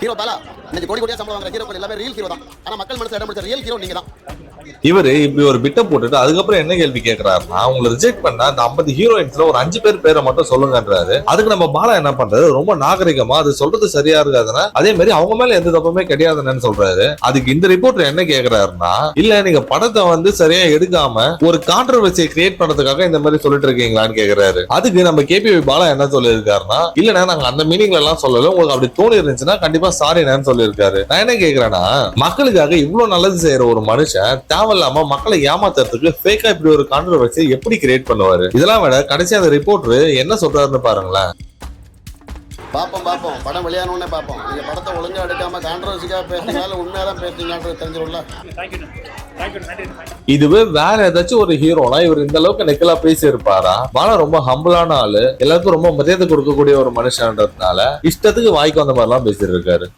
Hero Bala இன்னைக்கு கோடி கோடியா சம்பளம் வாங்குற ஹீரோக்கள் எல்லாமே ரியல் ஹீரோ தான். ஆனா மக்கள் மனசுல இடம் பிடிச்ச ரியல் ஹீரோ நீங்க தான். இவரு இப்படி ஒரு பிட்ட போட்டுட்டு அதுக்கப்புறம் என்ன கேள்வி கேட்கிறாருன்னா, உங்களை ரிஜெக்ட் பண்ண அந்த 50 ஹீரோயின்ஸ்ல ஒரு 5 பேர் பேரை மட்டும் சொல்லுங்கன்றாரு. அதுக்கு நம்ம பாலா என்ன பண்றாரு, ரொம்ப நாகரிகமா அது சொல்றது சரியா இருக்காதுன்னா அதே மாதிரி அவங்க மேல எந்த தப்புமே கிடையாதுன்னு சொல்றாரு. அதுக்கு இந்த ரிப்போர்ட்டர் என்ன கேக்குறாருன்னா, இல்ல நீங்க படத்தை வந்து சரியா எடுக்காம ஒரு கான்ட்ரோவர்சியை கிரியேட் பண்றதுக்காக இந்த மாதிரி சொல்லிட்டு இருக்கீங்களான்னு கேக்குறாரு. அதுக்கு நம்ம கேபி பாலா என்ன சொல்லியிருக்காருன்னா, இல்லன்னா நாங்க அந்த மீனிங்ல எல்லாம் சொல்லல, உங்களுக்கு அப்படி தோணி இருந்துச்சுன்னா கண்டிப்பா சாரின்னு சொல்லியிருக்காரு. நான் என்ன கேக்குறேன்னா, மக்களுக்காக இவ்வளவு நல்லது செய்யற ஒரு மனுஷன் தேவையில்லாம மக்களை ஏமாத்துறதுக்கு ஃபேக்கா இப்படி ஒரு கான்ட்ரோவர்சி எப்படி கிரியேட் பண்ணுவாரு? இதெல்லாம் விட கடைசி அந்த ரிப்போர்ட்டர் என்ன சொல்றாருன்னு பாருங்களேன். பாப்போம் படம் வெளியானோடனே பாப்போம். நீங்க படத்தை ஒழுங்கா எடுக்காம கான்ட்ரோவர்சிக்கா பேசுறீங்களா உண்மையாதான் பேசுறீங்கன்றது தெரிஞ்சிடும்ல. இதுவே வேற ஏதாச்சும் ஒரு ஹீரோனா இவர் இந்த அளவுக்கு நெக்கலா பேசி இருப்பாரா? பாலா ரொம்ப ஹம்பிளான ஆளு, எல்லாருக்கும் ரொம்ப மரியாதை கொடுக்கக்கூடிய ஒரு மனுஷன்றதுனால இஷ்டத்துக்கு வாய்க்கு வந்த மாதிரி எல்லாம் பேசிட்டு இருக்காரு.